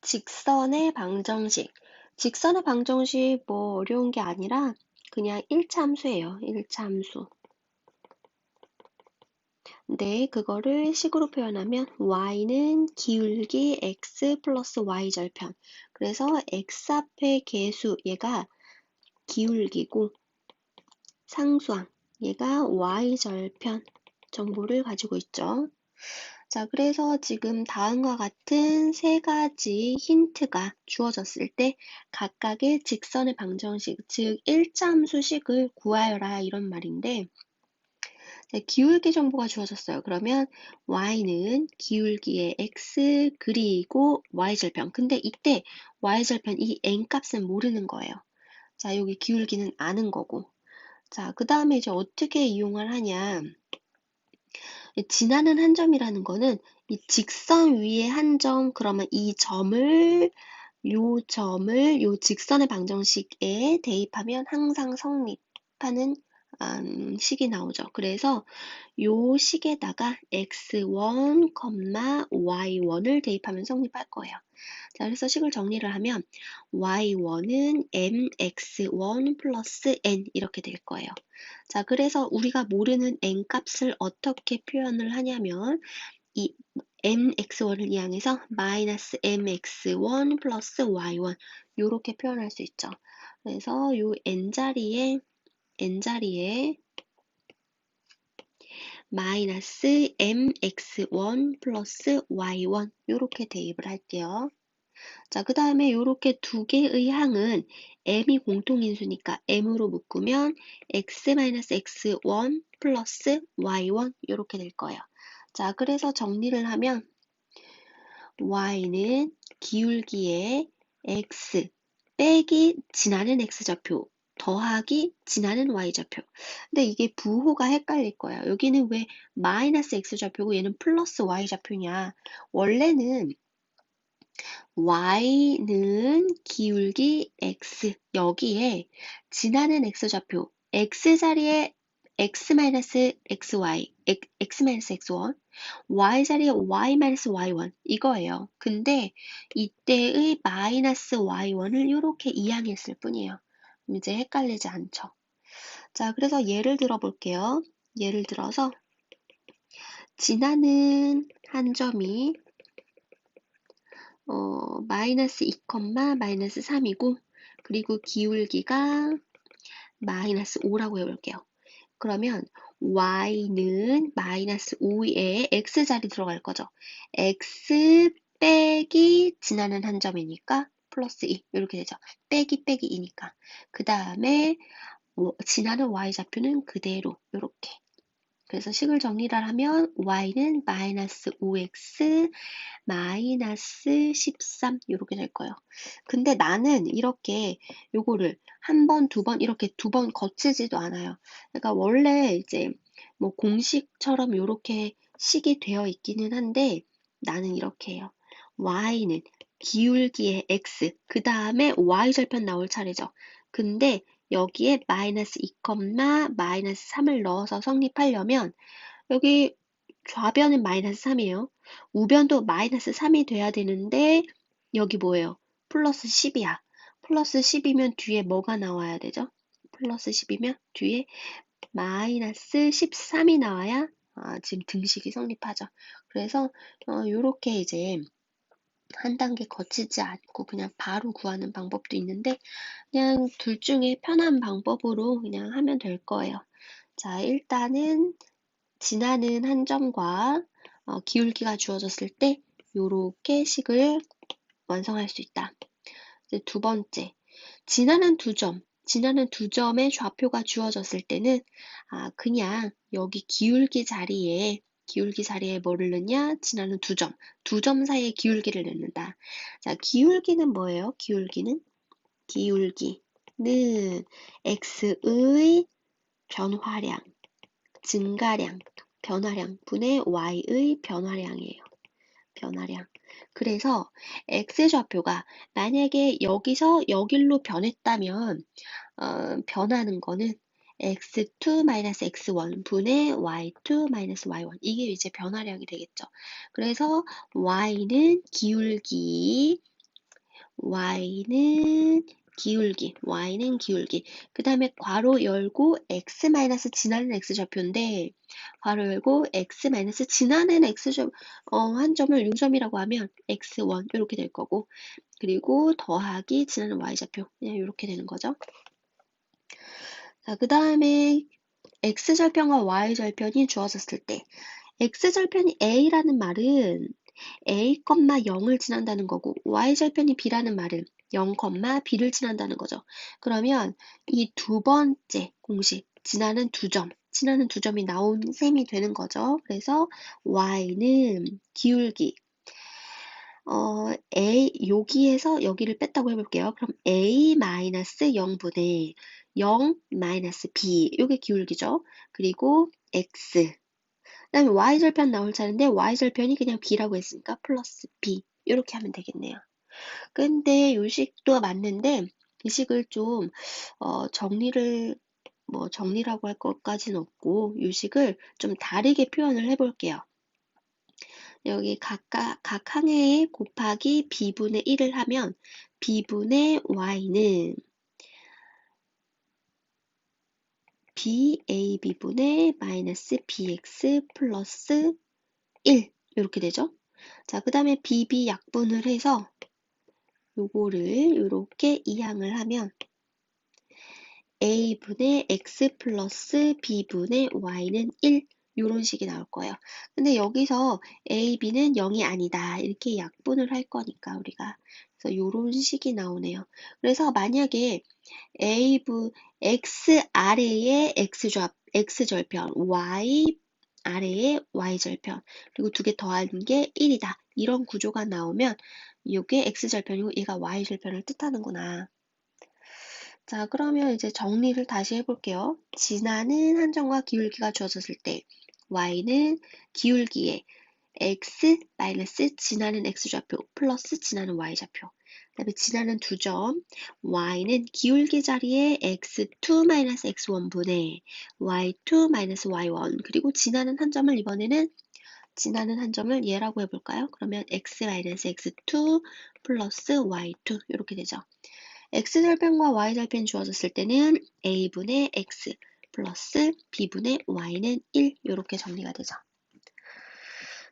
직선의 방정식. 직선의 방정식 뭐 어려운 게 아니라 그냥 1차함수예요. 1차함수. 근데 그거를 식으로 표현하면 y는 기울기 x 플러스 y 절편. 그래서 x 앞에 계수 얘가 기울기고 상수항 얘가 y 절편 정보를 가지고 있죠. 자, 그래서 지금 다음과 같은 세 가지 힌트가 주어졌을 때 각각의 직선의 방정식, 즉 1차함수식을 구하여라 이런 말인데 기울기 정보가 주어졌어요. 그러면 y는 기울기의 x 그리고 y절편. 근데 이때 y절편 이 n값은 모르는 거예요. 자, 여기 기울기는 아는 거고. 자, 그 다음에 이제 어떻게 이용을 하냐. 지나는 한 점이라는 거는 이 직선 위에 한 점, 그러면 이 점을, 요 직선의 방정식에 대입하면 항상 성립하는 식이 나오죠. 그래서 요 식에다가 x1, y1을 대입하면 성립할 거예요. 자, 그래서 식을 정리를 하면 y1은 mx1 플러스 n 이렇게 될 거예요. 자, 그래서 우리가 모르는 n 값을 어떻게 표현을 하냐면 이 mx1을 이항해서 마이너스 mx1 플러스 y1 요렇게 표현할 수 있죠. 그래서 요 n자리에 마이너스 mx1 플러스 y1 요렇게 대입을 할게요. 자, 그 다음에 요렇게 두 개의 항은 m이 공통인수니까 m으로 묶으면 x-x1 플러스 y1 요렇게 될 거예요. 자, 그래서 정리를 하면 y는 기울기의 x 빼기 지나는 x좌표 더하기 지나는 y좌표. 근데 이게 부호가 헷갈릴 거예요. 여기는 왜 마이너스 x좌표고 얘는 플러스 y좌표냐. 원래는 y는 기울기 x 여기에 지나는 x좌표 x자리에 x-xy x-x1 y자리에 y-y1 이거예요. 근데 이때의 마이너스 y1을 이렇게 이항했을 뿐이에요. 이제 헷갈리지 않죠. 자, 그래서 예를 들어 볼게요. 예를 들어서 지나는 한 점이 마이너스 2, 마이너스 3이고 그리고 기울기가 마이너스 5라고 해볼게요. 그러면 y는 마이너스 5에 x자리 들어갈 거죠. x 빼기 지나는 한 점이니까 플러스 2 이렇게 되죠. 빼기 빼기 2니까. 그 다음에 지나는 y좌표는 그대로 이렇게. 그래서 식을 정리를 하면 y는 마이너스 5x 마이너스 13 이렇게 될 거예요. 근데 나는 이렇게 요거를 한 번, 두 번 이렇게 두 번 거치지도 않아요. 그러니까 원래 이제 뭐 공식처럼 이렇게 식이 되어 있기는 한데 나는 이렇게 해요. y는 기울기의 x 그 다음에 y절편 나올 차례죠. 근데 여기에 마이너스 2, 마이너스 3을 넣어서 성립하려면 여기 좌변은 마이너스 3이에요. 우변도 마이너스 3이 돼야 되는데 여기 뭐예요? 플러스 10이야. 플러스 10이면 뒤에 뭐가 나와야 되죠? 플러스 10이면 뒤에 마이너스 13이 나와야 지금 등식이 성립하죠. 그래서 요렇게 이제 한 단계 거치지 않고 그냥 바로 구하는 방법도 있는데 그냥 둘 중에 편한 방법으로 그냥 하면 될 거예요. 자, 일단은 지나는 한 점과 기울기가 주어졌을 때 요렇게 식을 완성할 수 있다. 이제 두 번째, 지나는 두 점의 좌표가 주어졌을 때는 그냥 여기 기울기 자리에 뭐를 넣냐? 지나는 두 점 사이에 기울기를 넣는다. 자, 기울기는 뭐예요? 기울기는 x의 변화량, 증가량, 변화량 분의 y의 변화량이에요. 변화량. 그래서 x좌표가 만약에 여기서 여길로 변했다면 변하는 거는 x2-x1 분의 y2-y1 이게 이제 변화량이 되겠죠. 그래서 y는 기울기 y는 기울기, y는 기울기. 그 다음에 괄호 열고 x 마이너스 지나는 x좌표인데 괄호 열고 x 마이너스 지나는 x좌표 한 점을 요점이라고 하면 x1 이렇게 될 거고 그리고 더하기 지나는 y좌표 그냥 이렇게 되는 거죠. 자, 그 다음에 x절편과 y절편이 주어졌을 때 x절편이 a라는 말은 a, 0을 지난다는 거고 y절편이 b라는 말은 0, b를 지난다는 거죠. 그러면 이 두 번째 공식 지나는 두 점이 나온 셈이 되는 거죠. 그래서 y는 기울기 a 여기에서 여기를 뺐다고 해볼게요. 그럼 a 마이너스 0분의 0 마이너스 b 요게 기울기죠. 그리고 x 그다음에 y절편 나올 차례인데 y절편이 그냥 b라고 했으니까 플러스 b 이렇게 하면 되겠네요. 근데 요 식도 맞는데 이 식을 좀 정리를 정리라고 할 것까지는 없고 요 식을 좀 다르게 표현을 해볼게요. 여기 각 항해에 곱하기 b분의 1을 하면 b분의 y는 bab분의 마이너스 bx 플러스 1 이렇게 되죠. 자, 그 다음에 bb 약분을 해서 요거를 이렇게 이항을 하면 a분의 x 플러스 b분의 y는 1 이런 식이 나올 거예요. 근데 여기서 a, b는 0이 아니다. 이렇게 약분을 할 거니까 우리가. 그래서 이런 식이 나오네요. 그래서 만약에 x 아래에 x절편, y 아래에 y절편, 그리고 두 개 더하는 게 1이다. 이런 구조가 나오면 이게 x절편이고 얘가 y절편을 뜻하는구나. 자, 그러면 이제 정리를 다시 해볼게요. 지나는 한 점과 기울기가 주어졌을 때 y는 기울기에 x 마이너스 지나는 x좌표 플러스 지나는 y좌표 그 다음에 지나는 두 점 y는 기울기 자리에 x2 마이너스 x1분의 y2 마이너스 y1 그리고 지나는 한 점을 이번에는 지나는 한 점을 얘라고 해볼까요? 그러면 x 마이너스 x2 플러스 y2 이렇게 되죠. x절편과 y절편 주어졌을 때는 a분의 x 플러스 b분의 y는 1 이렇게 정리가 되죠.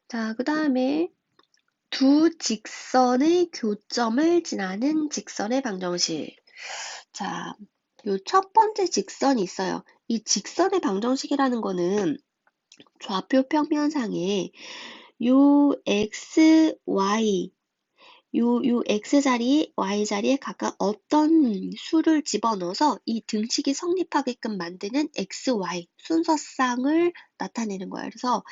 자, 그 다음에 두 직선의 교점을 지나는 직선의 방정식. 자, 요 첫 번째 직선이 있어요. 이 직선의 방정식이라는 거는 좌표 평면상에 요 x, y 요 x자리, y자리에 각각 어떤 수를 집어넣어서 이 등식이 성립하게끔 만드는 x, y 순서쌍을 나타내는 거예요. 그래서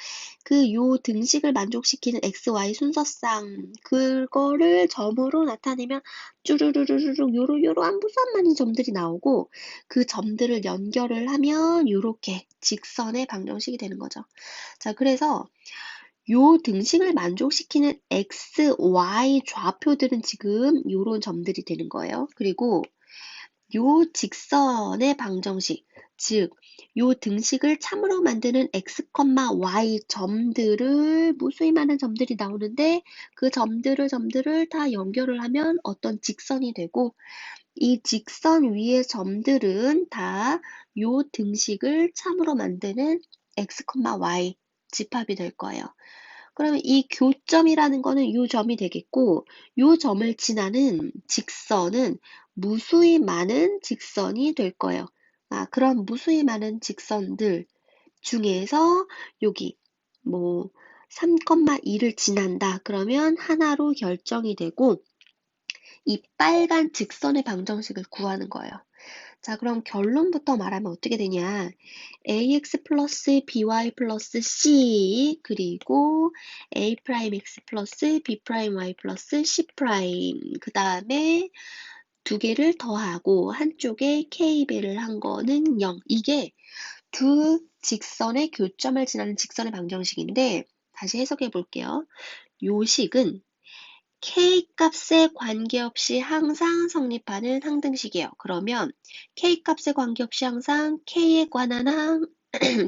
요 등식을 만족시키는 x, y 순서쌍 그거를 점으로 나타내면 쭈루루루루 요러한 무수한 점들이 나오고 그 점들을 연결을 하면 요렇게 직선의 방정식이 되는 거죠. 자, 그래서 요 등식을 만족시키는 x, y 좌표들은 지금 요런 점들이 되는 거예요. 그리고 요 직선의 방정식, 즉, 요 등식을 참으로 만드는 x, y 점들을 무수히 많은 점들이 나오는데 그 점들을 다 연결을 하면 어떤 직선이 되고 이 직선 위의 점들은 다 요 등식을 참으로 만드는 x, y 집합이 될 거예요. 그러면 이 교점이라는 거는 이 점이 되겠고 이 점을 지나는 직선은 무수히 많은 직선이 될 거예요. 그런 무수히 많은 직선들 중에서 여기 뭐 3,2를 지난다. 그러면 하나로 결정이 되고 이 빨간 직선의 방정식을 구하는 거예요. 자, 그럼 결론부터 말하면 어떻게 되냐? ax 플러스 by 플러스 c 그리고 a'x 플러스 b'y 플러스 c' 그 다음에 두 개를 더하고 한쪽에 k배를 한 거는 0. 이게 두 직선의 교점을 지나는 직선의 방정식인데 다시 해석해 볼게요. 요 식은 K값에 관계없이 항상 성립하는 항등식이에요. 그러면 K값에 관계없이 항상 K에 관한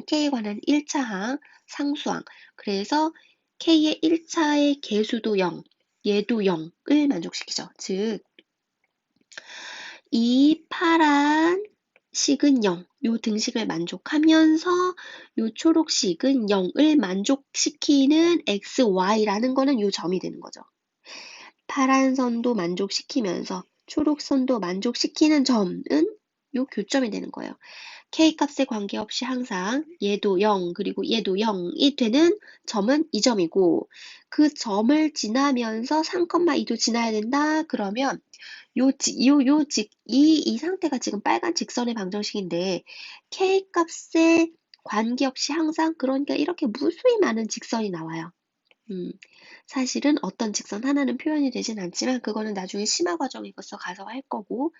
K에 관한 1차 항, 상수항. 그래서 K의 1차의 개수도 0, 얘도 0을 만족시키죠. 즉 이 파란 식은 0, 요 등식을 만족하면서 요 초록식은 0을 만족시키는 XY라는 거는 요 점이 되는 거죠. 파란 선도 만족시키면서 초록 선도 만족시키는 점은 요 교점이 되는 거예요. K값에 관계없이 항상 얘도 0 그리고 얘도 0이 되는 점은 이 점이고 그 점을 지나면서 3,2도 지나야 된다. 그러면 이 상태가 지금 빨간 직선의 방정식인데 K값에 관계없이 항상 그러니까 이렇게 무수히 많은 직선이 나와요. 사실은 어떤 직선 하나는 표현이 되진 않지만 그거는 나중에 심화 과정에서 가서 할 거고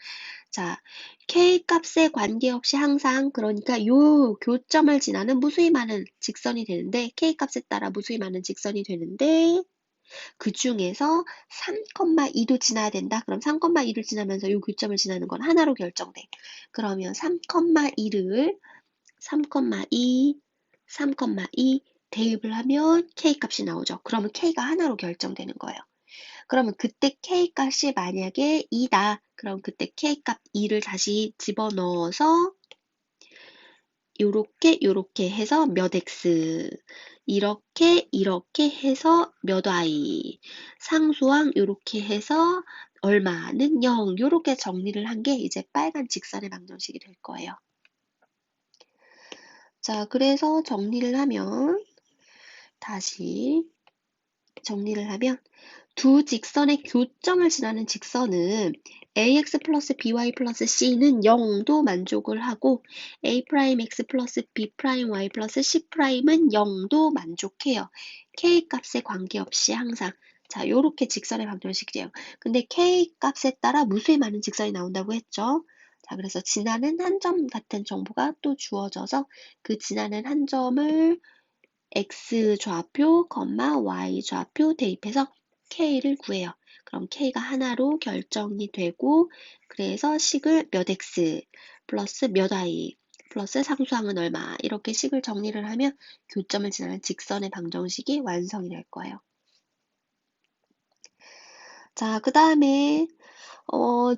자, K값에 관계없이 항상 그러니까 요 교점을 지나는 무수히 많은 직선이 되는데 K값에 따라 무수히 많은 직선이 되는데 그 중에서 3,2도 지나야 된다. 그럼 3,2를 지나면서 요 교점을 지나는 건 하나로 결정돼. 그러면 3,2를 3,2, 3,2 대입을 하면 K값이 나오죠. 그러면 K가 하나로 결정되는 거예요. 그러면 그때 K값이 만약에 2다. 그럼 그때 K값 2를 다시 집어넣어서 요렇게 해서 몇 X 이렇게 해서 몇 Y 상수항 요렇게 해서 얼마는 0 요렇게 정리를 한 게 이제 빨간 직선의 방정식이 될 거예요. 자, 그래서 다시 정리를 하면 두 직선의 교점을 지나는 직선은 ax 플러스 by 플러스 c는 0도 만족을 하고 a'x 플러스 b'y 플러스 c'은 0도 만족해요. k 값에 관계없이 항상 자, 요렇게 직선의 방정식이에요. 근데 k 값에 따라 무수히 많은 직선이 나온다고 했죠. 자, 그래서 지나는 한 점 같은 정보가 또 주어져서 그 지나는 한 점을 x 좌표, y 좌표 대입해서 k를 구해요. 그럼 k가 하나로 결정이 되고 그래서 식을 몇 x 플러스 몇 y 플러스 상수항은 얼마 이렇게 식을 정리를 하면 교점을 지나는 직선의 방정식이 완성이 될 거예요. 자, 그 다음에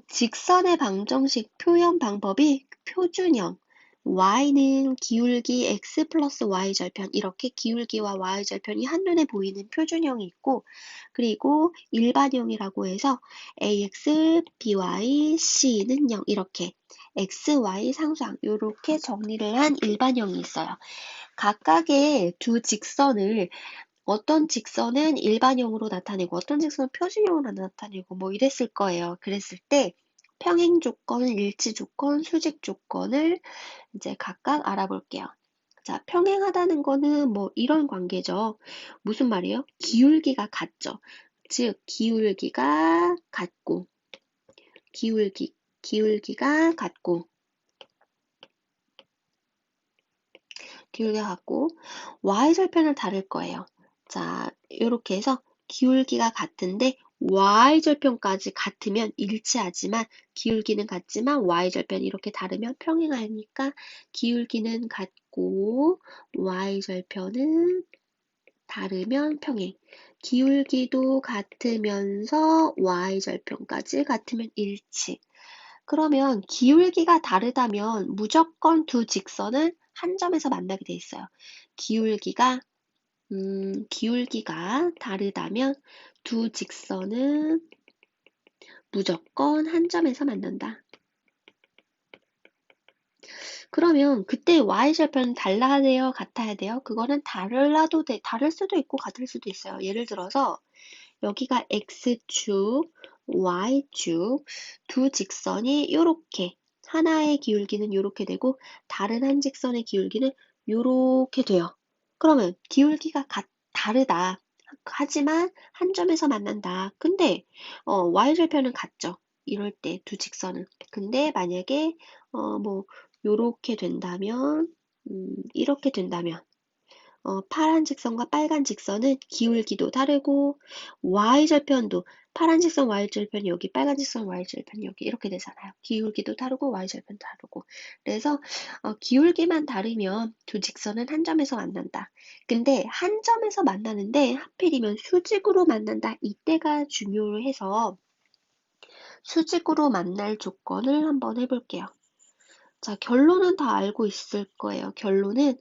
직선의 방정식 표현 방법이 표준형 y는 기울기 x 플러스 y 절편 이렇게 기울기와 y 절편이 한눈에 보이는 표준형이 있고 그리고 일반형이라고 해서 ax, by, c는 0 이렇게 x, y 상수항 이렇게 정리를 한 일반형이 있어요. 각각의 두 직선을 어떤 직선은 일반형으로 나타내고 어떤 직선은 표준형으로 나타내고 뭐 이랬을 거예요. 그랬을 때 평행 조건, 일치 조건, 수직 조건을 이제 각각 알아볼게요. 자, 평행하다는 거는 뭐 이런 관계죠. 무슨 말이에요? 기울기가 같죠. 즉, 기울기가 같고, 기울기가 같고, y절편은 다를 거예요. 자, 이렇게 해서 기울기가 같은데 y절편까지 같으면 일치하지만 기울기는 같지만 y절편이 이렇게 다르면 평행하니까 기울기는 같고 y절편은 다르면 평행. 기울기도 같으면서 y절편까지 같으면 일치. 그러면 기울기가 다르다면 무조건 두 직선은 한 점에서 만나게 돼 있어요. 기울기가 다르다면 두 직선은 무조건 한 점에서 만난다. 그러면 그때 y절편은 달라야 돼요? 같아야 돼요? 그거는 다를 수도 있고 같을 수도 있어요. 예를 들어서 여기가 x축, y축 두 직선이 이렇게 하나의 기울기는 이렇게 되고 다른 한 직선의 기울기는 이렇게 돼요. 그러면 기울기가 다르다. 하지만 한 점에서 만난다. 근데 y절편은 같죠. 이럴 때 두 직선은. 근데 만약에 뭐 요렇게 된다면 이렇게 된다면 파란 직선과 빨간 직선은 기울기도 다르고 y절편도 파란 직선 y절편이 여기 빨간 직선 y절편이 여기 이렇게 되잖아요. 기울기도 다르고 y절편도 다르고 그래서 기울기만 다르면 두 직선은 한 점에서 만난다. 근데 한 점에서 만나는데 하필이면 수직으로 만난다. 이때가 중요해서 수직으로 만날 조건을 한번 해볼게요. 자, 결론은 다 알고 있을 거예요. 결론은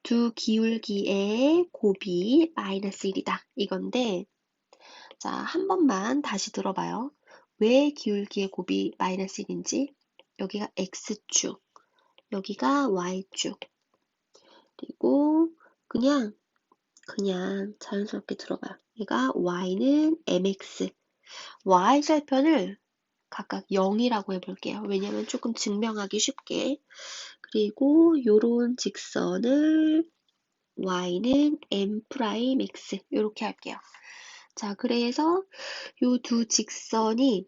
두 기울기의 곱이 마이너스 1이다. 이건데, 자, 한 번만 다시 들어봐요. 왜 기울기의 곱이 마이너스 1인지. 여기가 x축, 여기가 y축. 그리고 그냥 자연스럽게 들어봐요. 얘가 y는 mx, y절편을 각각 0이라고 해볼게요. 왜냐면 조금 증명하기 쉽게. 그리고 요런 직선을 y는 m'x 이렇게 할게요. 자, 그래서 요 두 직선이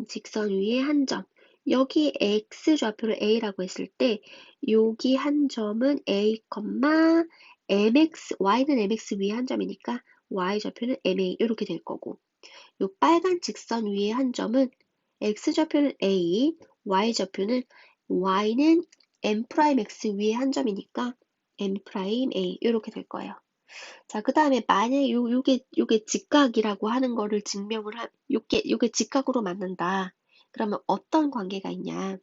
직선 위에 한 점. 여기 x좌표를 a라고 했을 때 여기 한 점은 a, mx, y는 mx 위에 한 점이니까 y좌표는 ma 이렇게 될 거고 요 빨간 직선 위에 한 점은 x좌표는 a, y좌표는 y는 m'x 위에 한 점이니까 m'a 이렇게 될 거예요. 자, 그 다음에 만약에 요게 직각이라고 하는 거를 요게 직각으로 만든다. 그러면 어떤 관계가 있냐?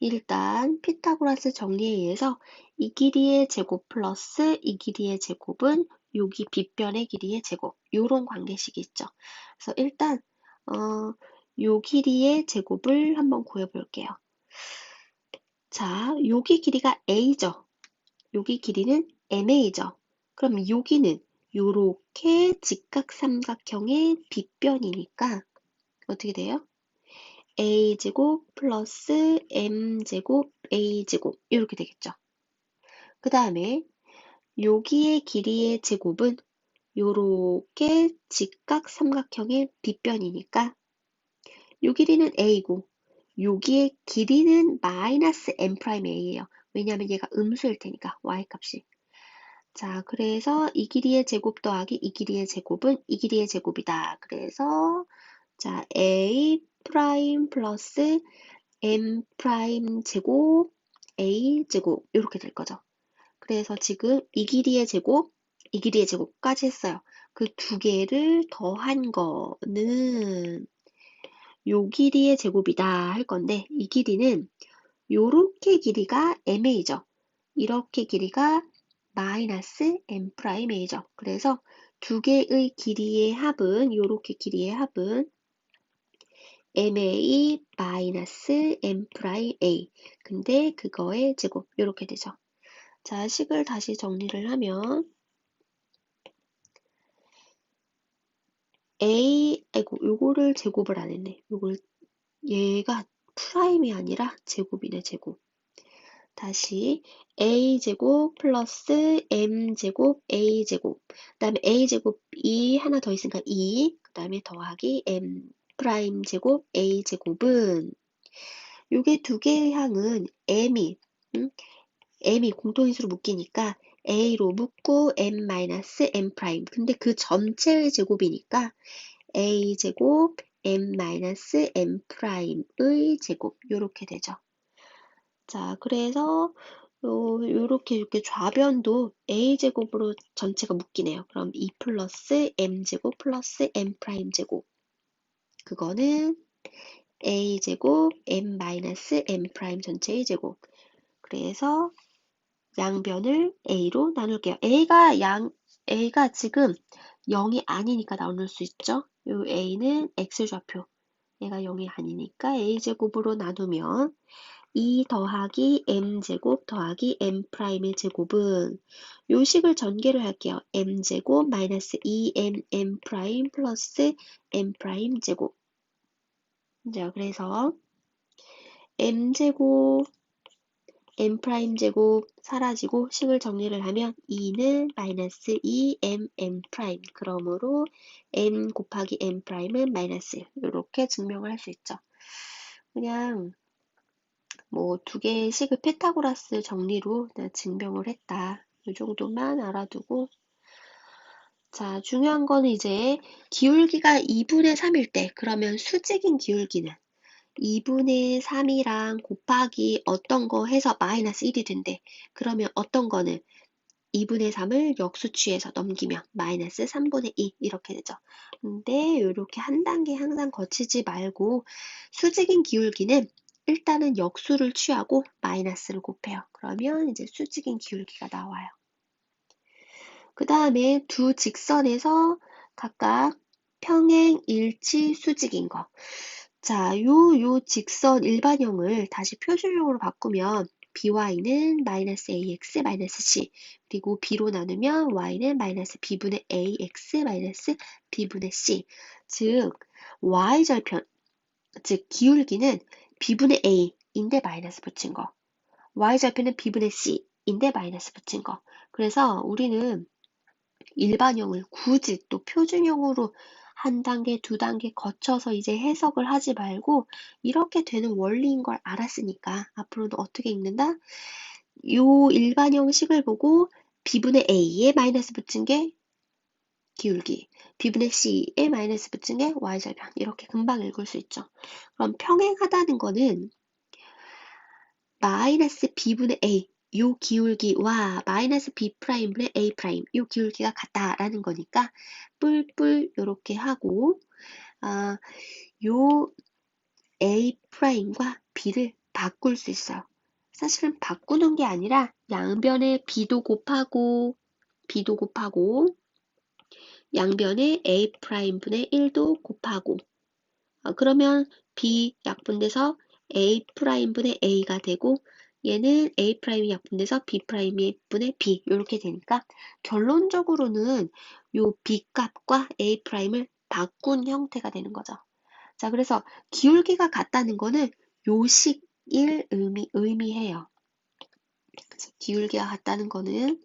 일단 피타고라스 정리에 의해서 이 길이의 제곱 플러스 이 길이의 제곱은 여기 빗변의 길이의 제곱 요런 관계식이 있죠. 그래서 일단 요 길이의 제곱을 한번 구해볼게요. 자, 여기 길이가 a죠. 여기 길이는 ma죠. 그럼 여기는 요렇게 직각삼각형의 빗변이니까 어떻게 돼요? a제곱 플러스 m제곱 a제곱 이렇게 되겠죠. 그 다음에 여기의 길이의 제곱은 요렇게 직각삼각형의 빗변이니까 요 길이는 a고 여기의 길이는 마이너스 m'a예요. 왜냐하면 얘가 음수일 테니까 y값이. 자, 그래서 이 길이의 제곱 더하기 이 길이의 제곱은 이 길이의 제곱이다. 그래서 자, a 프라임 플러스 m 프라임 제곱 a 제곱 이렇게 될 거죠. 그래서 지금 이 길이의 제곱, 이 길이의 제곱까지 했어요. 그 두 개를 더한 거는 요 길이의 제곱이다 할 건데 이 길이는 요렇게 길이가 ma죠. 이렇게 길이가 마이너스 m'a죠. 그래서 두 개의 길이의 합은 요렇게 길이의 합은 ma 마이너스 m'a. 근데 그거의 제곱 요렇게 되죠. 자, 식을 다시 정리를 하면 아이고 요거를 제곱을 안 했네. 얘가 프라임이 아니라 제곱이네, 제곱. 다시 a제곱 플러스 m제곱 a제곱 그 다음에 a제곱이 하나 더 있으니까 2, 그 다음에 더하기 m 프라임 제곱 a제곱은 요게 두 개의 항은 m이 공통인수로 묶이니까 a로 묶고 m 마이너스 m 프라임 근데 그 전체의 제곱이니까 a제곱 m 마이너스 m 프라임의 제곱 요렇게 되죠. 자, 그래서 요렇게 좌변도 a제곱으로 전체가 묶이네요. 그럼 2 플러스 m제곱 플러스 m 프라임 제곱 그거는 a제곱 m 마이너스 m 프라임 전체의 제곱 그래서 양변을 a로 나눌게요. a가 지금 0이 아니니까 나눌 수 있죠. 요 a는 x좌표 얘가 0이 아니니까 a제곱으로 나누면 2 더하기 m제곱 더하기 m 프라임의 제곱은 요 식을 전개를 할게요. m제곱 마이너스 2m m 프라임 플러스 m 프라임 제곱. 자, 그래서 m제곱 m 프라임 제곱 사라지고 식을 정리를 하면 2는 마이너스 2m m 프라임. 그러므로 m 곱하기 m 프라임은 마이너스 1. 이렇게 증명을 할 수 있죠. 그냥 뭐 두 개의 식을 피타고라스 정리로 증명을 했다. 이 정도만 알아두고 자, 중요한 거는 이제 기울기가 2분의 3일 때 그러면 수직인 기울기는 2분의 3이랑 곱하기 어떤 거 해서 마이너스 1이 된대. 그러면 어떤 거는 2분의 3을 역수취해서 넘기면 마이너스 3분의 2 이렇게 되죠. 근데 이렇게 한 단계 항상 거치지 말고 수직인 기울기는 일단은 역수를 취하고 마이너스를 곱해요. 그러면 이제 수직인 기울기가 나와요. 그 다음에 두 직선에서 각각 평행, 일치, 수직인 거. 자, 요 직선 일반형을 다시 표준형으로 바꾸면 by는 마이너스 ax 마이너스 c 그리고 b로 나누면 y는 마이너스 b분의 ax 마이너스 b분의 c 즉 y절편 즉 기울기는 b분의 a인데 마이너스 붙인 거 y절편은 b분의 c인데 마이너스 붙인 거 그래서 우리는 일반형을 굳이 또 표준형으로 한 단계, 두 단계 거쳐서 이제 해석을 하지 말고 이렇게 되는 원리인 걸 알았으니까 앞으로는 어떻게 읽는다? 요 일반형식을 보고 b분의 a에 마이너스 붙인 게 기울기, b분의 c에 마이너스 붙인 게 y절편 이렇게 금방 읽을 수 있죠. 그럼 평행하다는 거는 마이너스 b분의 a 요 기울기와 마이너스 b'분의 a' 요 기울기가 같다라는 거니까 뿔뿔 요렇게 하고 요 a'과 b를 바꿀 수 있어요. 사실은 바꾸는 게 아니라 양변에 b도 곱하고 양변에 a'분의 1도 곱하고 그러면 b 약분돼서 a'분의 a가 되고 얘는 a'이 약분돼서 b'의 분의 b 이렇게 되니까 결론적으로는 요 b 값과 a'을 바꾼 형태가 되는 거죠. 자, 그래서 기울기가 같다는 거는 요식일 의미해요. 그래서 기울기가 같다는 거는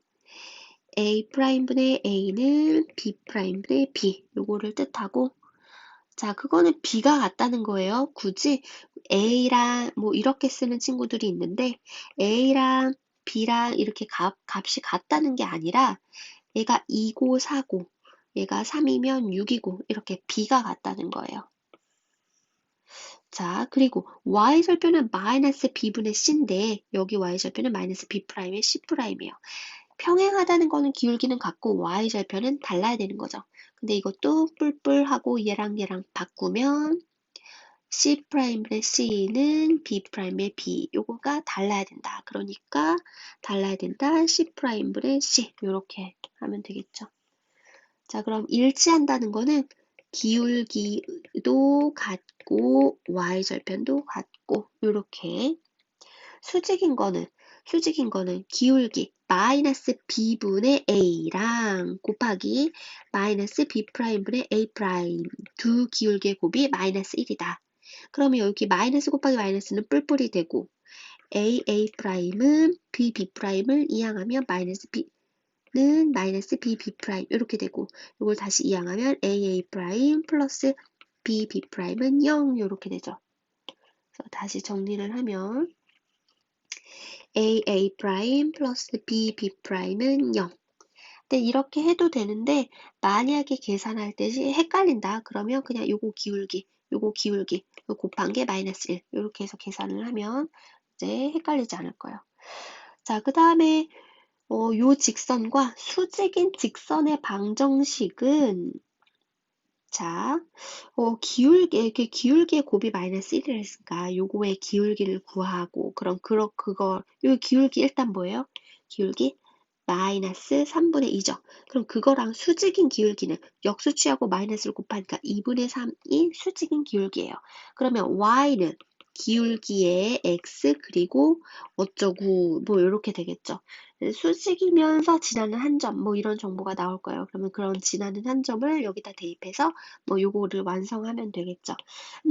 a'분의 a는 b'분의 b 요거를 뜻하고 자, 그거는 b가 같다는 거예요. 굳이 a랑 뭐 이렇게 쓰는 친구들이 있는데 a랑 b랑 이렇게 값이 같다는 게 아니라 얘가 2고 4고 얘가 3이면 6이고 이렇게 b가 같다는 거예요. 자, 그리고 y절편은 마이너스 b분의 c인데 여기 y절편은 마이너스 b'의 c'이에요. 평행하다는 거는 기울기는 같고 y절편은 달라야 되는 거죠. 근데 이것도 뿔뿔하고 얘랑 바꾸면 c'분의 c는 b'의 b 요거가 달라야 된다. 그러니까 달라야 된다. c'분의 c 요렇게 하면 되겠죠. 자, 그럼 일치한다는 거는 기울기도 같고 y절편도 같고 요렇게 수직인 거는 기울기 마이너스 b분의 a랑 곱하기 마이너스 b'분의 a' 두 기울기의 곱이 마이너스 1이다. 그러면 여기 마이너스 곱하기 마이너스는 뿔뿔이 되고 a'은 b'을 이항하면 마이너스 b는 마이너스 bb' 이렇게 되고 이걸 다시 이항하면 aa' 플러스 bb'은 0 이렇게 되죠. 그래서 다시 정리를 하면 aa' 플러스 bb'은 0. 근데 이렇게 해도 되는데 만약에 계산할 때 헷갈린다. 그러면 그냥 요거 기울기 요거 곱한 게 마이너스 1 이렇게 해서 계산을 하면 이제 헷갈리지 않을 거예요. 자, 그 다음에 요 직선과 수직인 직선의 방정식은 자, 이렇게 기울기의 곱이 마이너스 1을 했으니까 요거의 기울기를 구하고 그럼 요 기울기 일단 뭐예요? 기울기 마이너스 3분의 2죠. 그럼 그거랑 수직인 기울기는 역수 취하고 마이너스를 곱하니까 2분의 3이 수직인 기울기예요. 그러면 y는 기울기의 x 그리고 어쩌고 뭐 이렇게 되겠죠. 수직이면서 지나는 한 점 뭐 이런 정보가 나올 거예요. 그러면 그런 지나는 한 점을 여기다 대입해서 뭐 요거를 완성하면 되겠죠.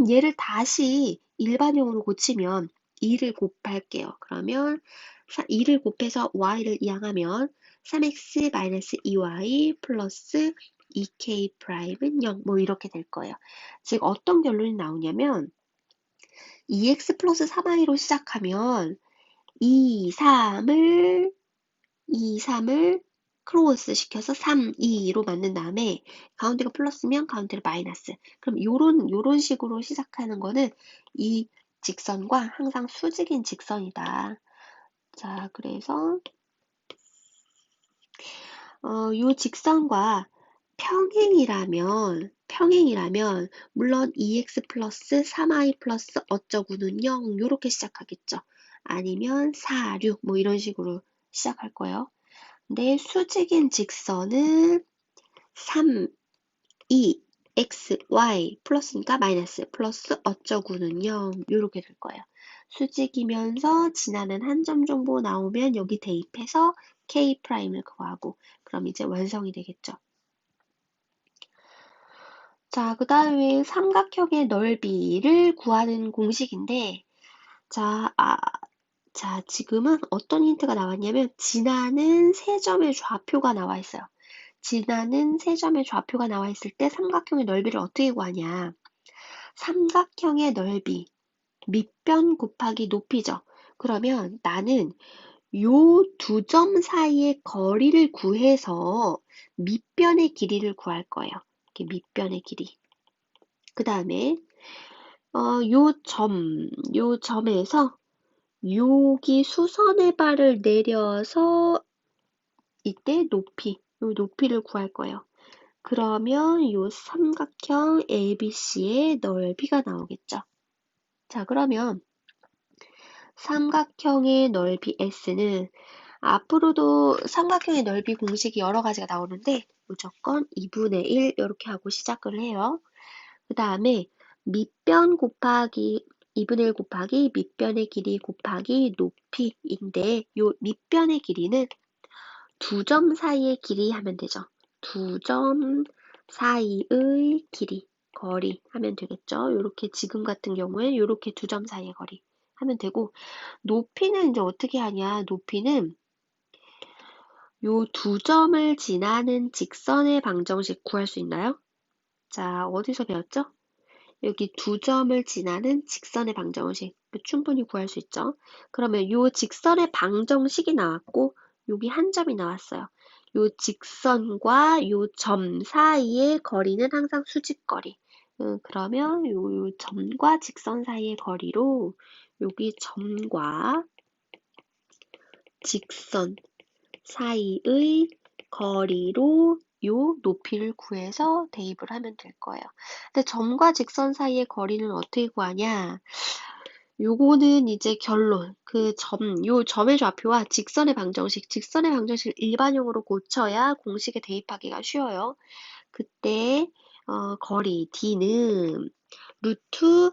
얘를 다시 일반형으로 고치면 2를 곱할게요. 그러면 2를 곱해서 y를 이항하면 3x-2y 플러스 2k'은 0, 뭐 이렇게 될 거예요. 즉 어떤 결론이 나오냐면 2x 플러스 3y로 시작하면 2, 3을 크로스 시켜서 3, 2로 만든 다음에 가운데가 플러스면 가운데가 마이너스. 그럼 요런 식으로 시작하는 거는 이 직선과 항상 수직인 직선이다. 자, 그래서 요 직선과 평행이라면 물론 2x 플러스 3y 플러스 어쩌고는 0 요렇게 시작하겠죠. 아니면 4, 6 뭐 이런 식으로 시작할 거예요. 근데 수직인 직선은 3, 2, x, y 플러스니까 마이너스 플러스 어쩌고는 0 요렇게 될 거예요. 수직이면서 지나는 한 점 정도 나오면 여기 대입해서 K'을 구하고 그럼 이제 완성이 되겠죠. 자, 그 다음에 삼각형의 넓이를 구하는 공식인데 자, 지금은 어떤 힌트가 나왔냐면 지나는 세 점의 좌표가 나와 있어요. 지나는 세 점의 좌표가 나와 있을 때 삼각형의 넓이를 어떻게 구하냐. 삼각형의 넓이, 밑변 곱하기 높이죠. 그러면 나는 요 두 점 사이의 거리를 구해서 밑변의 길이를 구할 거예요. 이렇게 밑변의 길이. 그 다음에 요 점에서 여기 수선의 발을 내려서 이때 요 높이를 구할 거예요. 그러면 요 삼각형 ABC의 넓이가 나오겠죠. 자, 그러면 삼각형의 넓이 S는 앞으로도 삼각형의 넓이 공식이 여러 가지가 나오는데 무조건 2분의 1 이렇게 하고 시작을 해요. 그 다음에 밑변 곱하기 2분의 1 곱하기 밑변의 길이 곱하기 높이인데 요 밑변의 길이는 두 점 사이의 길이 하면 되죠. 두 점 사이의 길이, 거리 하면 되겠죠. 요렇게 지금 같은 경우에 요렇게 두 점 사이의 거리 하면 되고 높이는 이제 어떻게 하냐. 높이는 요 두 점을 지나는 직선의 방정식 구할 수 있나요? 자, 어디서 배웠죠? 여기 두 점을 지나는 직선의 방정식 충분히 구할 수 있죠. 그러면 요 직선의 방정식이 나왔고 여기 한 점이 나왔어요. 요 직선과 요 점 사이의 거리는 항상 수직거리. 그러면 요 점과 직선 사이의 거리로 여기 점과 직선 사이의 거리로 요 높이를 구해서 대입을 하면 될 거예요. 근데 점과 직선 사이의 거리는 어떻게 구하냐? 요거는 이제 결론. 요 점의 좌표와 직선의 방정식을 일반형으로 고쳐야 공식에 대입하기가 쉬워요. 그때 거리 D는 루트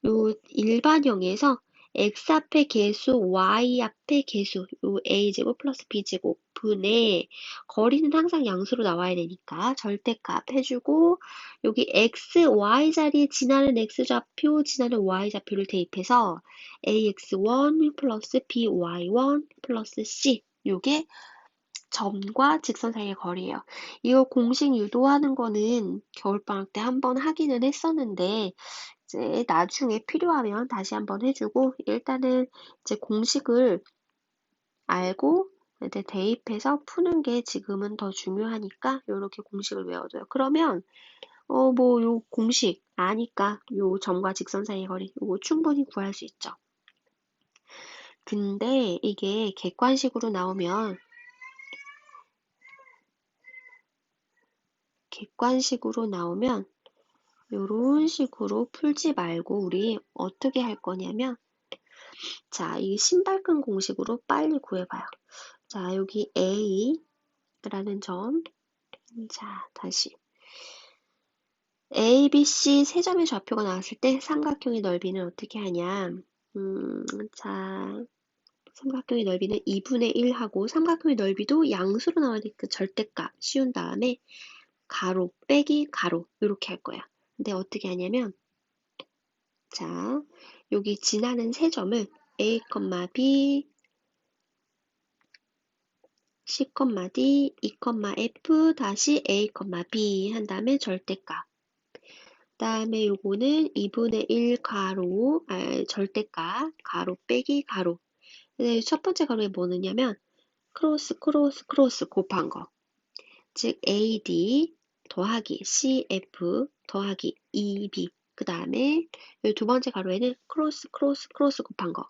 요 일반형에서 x 앞에 계수, y 앞에 계수, 요 a제곱 플러스 b제곱 분의 거리는 항상 양수로 나와야 되니까 절대값 해주고 여기 x, y 자리에 지나는 x좌표, 지나는 y좌표를 대입해서 ax1 플러스 by1 플러스 c 요게 점과 직선 사이의 거리예요. 이거 공식 유도하는 거는 겨울방학 때 한번 하기는 했었는데 이제 나중에 필요하면 다시 한번 해주고 일단은 이제 공식을 알고 이제 대입해서 푸는 게 지금은 더 중요하니까 이렇게 공식을 외워둬요. 그러면 뭐 요 공식 아니까 요 점과 직선 사이의 거리 요거 충분히 구할 수 있죠. 근데 이게 객관식으로 나오면 요런 식으로 풀지 말고 우리 어떻게 할 거냐면 자, 이 신발끈 공식으로 빨리 구해봐요. 자, 여기 A라는 점. 자, 다시. A, B, C 세 점의 좌표가 나왔을 때 삼각형의 넓이는 어떻게 하냐. 자, 삼각형의 넓이는 2분의 1 하고 삼각형의 넓이도 양수로 나와야 되니까 절대값 씌운 다음에 가로 빼기 가로 이렇게 할 거야. 근데 어떻게 하냐면 자, 여기 지나는 세 점을 A, B, C, D, E, F 다시 A, B 한 다음에 절대값. 그 다음에 요거는 2분의 1 가로, 절대값, 가로 빼기 가로. 근데 첫 번째 가로에 뭐 넣냐면 크로스 곱한 거. 즉 AD 더하기 CF 더하기 EB. 그 다음에 두 번째 가로에는 크로스 곱한 거.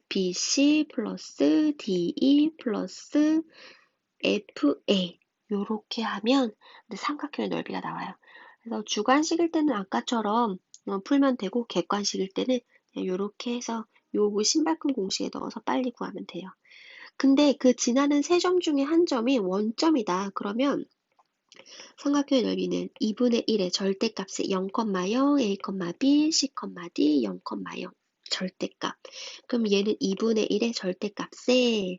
BC 플러스 DE 플러스 FA 요렇게 하면 삼각형의 넓이가 나와요. 그래서 주관식일 때는 아까처럼 풀면 되고 객관식일 때는 요렇게 해서 요 신발끈 공식에 넣어서 빨리 구하면 돼요. 근데 그 지나는 세 점 중에 한 점이 원점이다. 그러면 삼각형의 넓이는 2분의 1의 절대값의 0,0, A, B, C, D 0,0 절대값. 그럼 얘는 2분의 1의 절대값에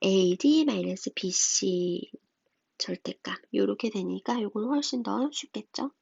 AD-BC 절대값. 요렇게 되니까 요건 훨씬 더 쉽겠죠?